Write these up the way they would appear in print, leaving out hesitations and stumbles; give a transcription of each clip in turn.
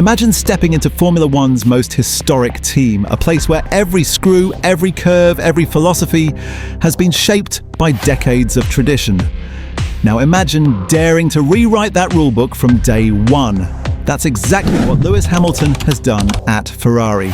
Imagine stepping into Formula One's most historic team, a place where every screw, every curve, every philosophy has been shaped by decades of tradition. Now imagine daring to rewrite that rulebook from day one. That's exactly what Lewis Hamilton has done at Ferrari.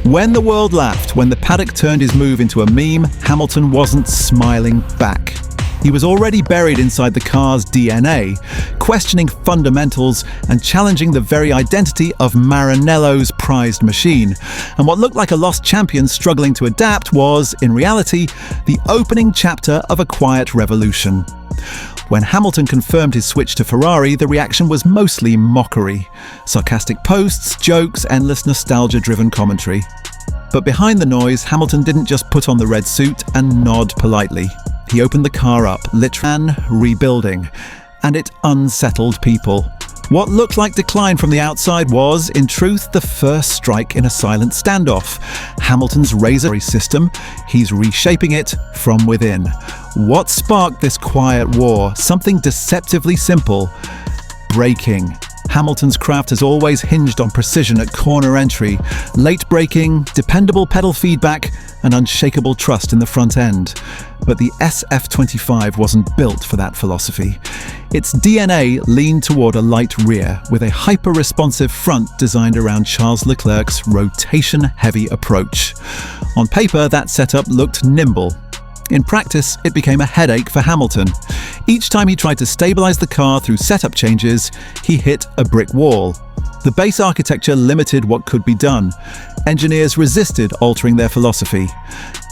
When the world laughed, when the paddock turned his move into a meme, Hamilton wasn't smiling back. He was already buried inside the car's DNA, questioning fundamentals and challenging the very identity of Maranello's prized machine. And what looked like a lost champion struggling to adapt was, in reality, the opening chapter of a quiet revolution. When Hamilton confirmed his switch to Ferrari, the reaction was mostly mockery. Sarcastic posts, jokes, endless nostalgia-driven commentary. But behind the noise, Hamilton didn't just put on the red suit and nod politely. He opened the car up, literally rebuilding, and it unsettled people. What looked like decline from the outside was, in truth, the first strike in a silent standoff. Hamilton's razor system, he's reshaping it from within. What sparked this quiet war? Something deceptively simple: braking. Hamilton's craft has always hinged on precision at corner entry, late braking, dependable pedal feedback, and unshakable trust in the front end. But the SF25 wasn't built for that philosophy. Its DNA leaned toward a light rear, with a hyper-responsive front designed around Charles Leclerc's rotation-heavy approach. On paper, that setup looked nimble. In practice, it became a headache for Hamilton. Each time he tried to stabilize the car through setup changes, he hit a brick wall. The base architecture limited what could be done. Engineers resisted altering their philosophy,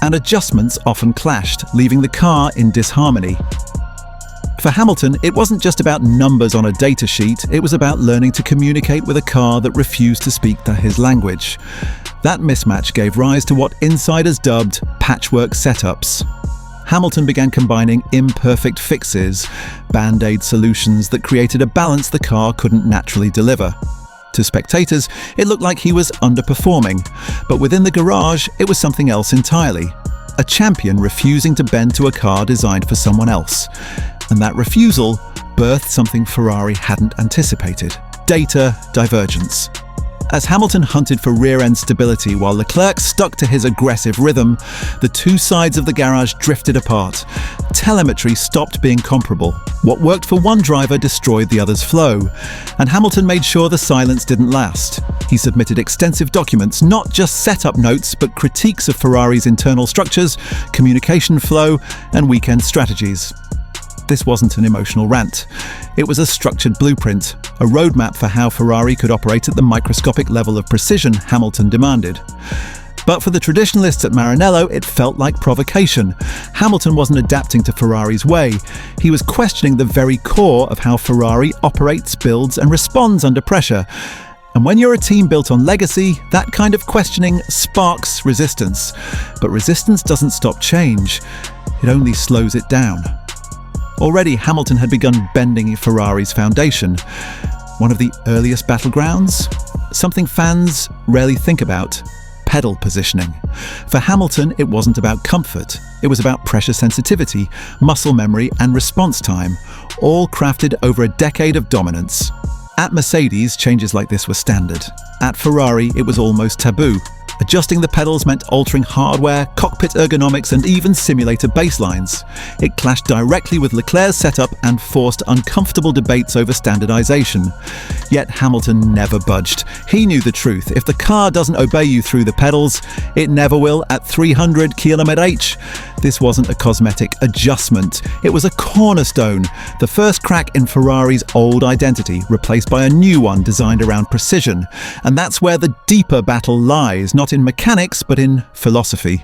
and adjustments often clashed, leaving the car in disharmony. For Hamilton, it wasn't just about numbers on a data sheet, it was about learning to communicate with a car that refused to speak his language. That mismatch gave rise to what insiders dubbed patchwork setups. Hamilton began combining imperfect fixes, band-aid solutions that created a balance the car couldn't naturally deliver. To spectators, it looked like he was underperforming, but within the garage, it was something else entirely. A champion refusing to bend to a car designed for someone else. And that refusal birthed something Ferrari hadn't anticipated: data divergence. As Hamilton hunted for rear-end stability while Leclerc stuck to his aggressive rhythm, the two sides of the garage drifted apart. Telemetry stopped being comparable. What worked for one driver destroyed the other's flow, and Hamilton made sure the silence didn't last. He submitted extensive documents, not just setup notes, but critiques of Ferrari's internal structures, communication flow, and weekend strategies. This wasn't an emotional rant. It was a structured blueprint, a roadmap for how Ferrari could operate at the microscopic level of precision Hamilton demanded. But for the traditionalists at Maranello, it felt like provocation. Hamilton wasn't adapting to Ferrari's way. He was questioning the very core of how Ferrari operates, builds, and responds under pressure. And when you're a team built on legacy, that kind of questioning sparks resistance. But resistance doesn't stop change. It only slows it down. Already, Hamilton had begun bending Ferrari's foundation. One of the earliest battlegrounds? Something fans rarely think about: pedal positioning. For Hamilton, it wasn't about comfort. It was about pressure sensitivity, muscle memory, and response time, all crafted over a decade of dominance. At Mercedes, changes like this were standard. At Ferrari, it was almost taboo. Adjusting the pedals meant altering hardware, cockpit ergonomics, and even simulator baselines. It clashed directly with Leclerc's setup and forced uncomfortable debates over standardization. Yet Hamilton never budged. He knew the truth: if the car doesn't obey you through the pedals, it never will at 300 km/h. This wasn't a cosmetic adjustment. It was a cornerstone, the first crack in Ferrari's old identity, replaced by a new one designed around precision. And that's where the deeper battle lies, not in mechanics, but in philosophy.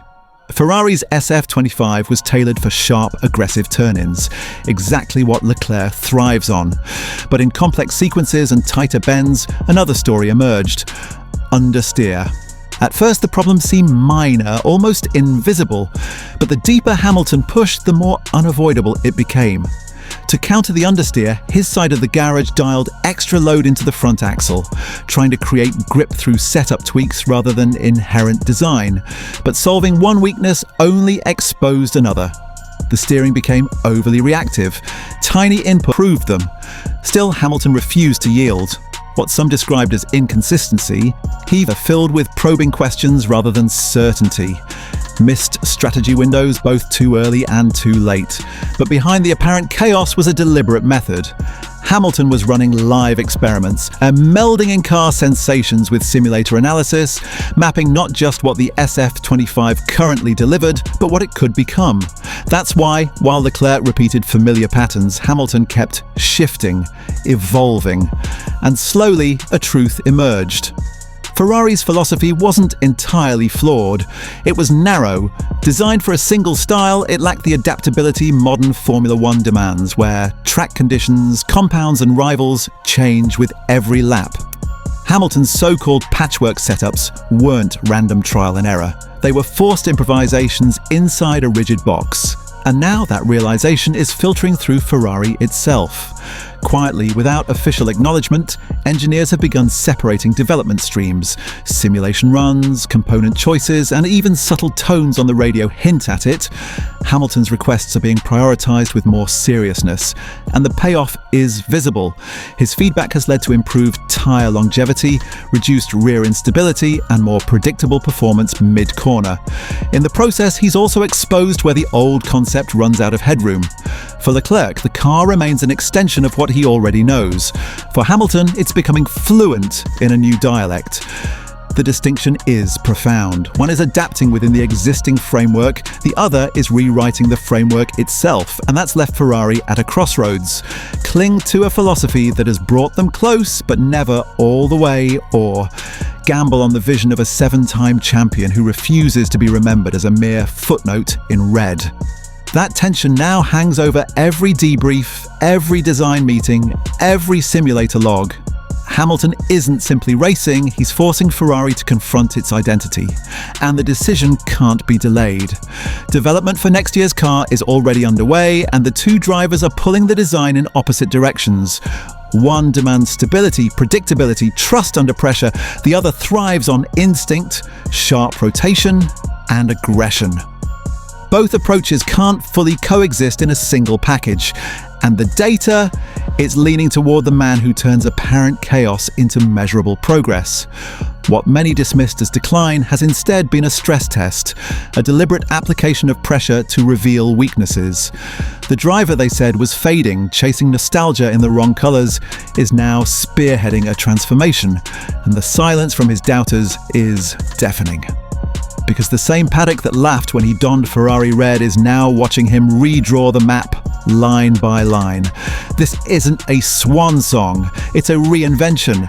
Ferrari's SF25 was tailored for sharp, aggressive turn-ins, exactly what Leclerc thrives on. But in complex sequences and tighter bends, another story emerged: understeer. At first, the problem seemed minor, almost invisible, but the deeper Hamilton pushed, the more unavoidable it became. To counter the understeer, his side of the garage dialed extra load into the front axle, trying to create grip through setup tweaks rather than inherent design. But solving one weakness only exposed another. The steering became overly reactive. Tiny input proved them. Still, Hamilton refused to yield. what some described as inconsistency, he filled with probing questions rather than certainty. Missed strategy windows both too early and too late. But behind the apparent chaos was a deliberate method. Hamilton was running live experiments and melding in-car sensations with simulator analysis, mapping not just what the SF25 currently delivered, but what it could become. That's why, while Leclerc repeated familiar patterns, Hamilton kept shifting, evolving, and slowly a truth emerged. Ferrari's philosophy wasn't entirely flawed. It was narrow. Designed for a single style, it lacked the adaptability modern Formula One demands, where track conditions, compounds and rivals change with every lap. Hamilton's so-called patchwork setups weren't random trial and error. They were forced improvisations inside a rigid box. And now that realization is filtering through Ferrari itself. Quietly, without official acknowledgement, engineers have begun separating development streams. Simulation runs, component choices, and even subtle tones on the radio hint at it. Hamilton's requests are being prioritized with more seriousness, and the payoff is visible. His feedback has led to improved tyre longevity, reduced rear instability, and more predictable performance mid-corner. In the process, he's also exposed where the old concept runs out of headroom. For Leclerc, the car remains an extension of what he already knows. For Hamilton, it's becoming fluent in a new dialect. The distinction is profound. One is adapting within the existing framework, the other is rewriting the framework itself, and that's left Ferrari at a crossroads. Cling to a philosophy that has brought them close, but never all the way, or gamble on the vision of a 7-time champion who refuses to be remembered as a mere footnote in red. That tension now hangs over every debrief, every design meeting, every simulator log. Hamilton isn't simply racing, he's forcing Ferrari to confront its identity. And the decision can't be delayed. Development for next year's car is already underway, and the two drivers are pulling the design in opposite directions. One demands stability, predictability, trust under pressure. The other thrives on instinct, sharp rotation, and aggression. Both approaches can't fully coexist in a single package, and the data is leaning toward the man who turns apparent chaos into measurable progress. What many dismissed as decline has instead been a stress test, a deliberate application of pressure to reveal weaknesses. The driver, they said, was fading, chasing nostalgia in the wrong colours, is now spearheading a transformation, and the silence from his doubters is deafening. Because the same paddock that laughed when he donned Ferrari red is now watching him redraw the map line by line. This isn't a swan song, it's a reinvention.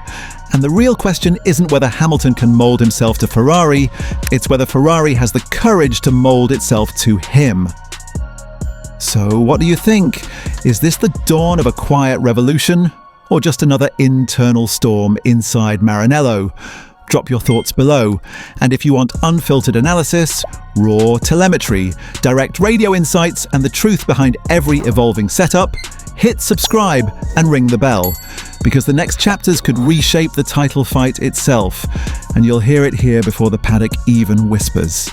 And the real question isn't whether Hamilton can mould himself to Ferrari, it's whether Ferrari has the courage to mould itself to him. So what do you think? Is this the dawn of a quiet revolution, or just another internal storm inside Maranello? Drop your thoughts below. And if you want unfiltered analysis, raw telemetry, direct radio insights, and the truth behind every evolving setup, hit subscribe and ring the bell, because the next chapters could reshape the title fight itself, and you'll hear it here before the paddock even whispers.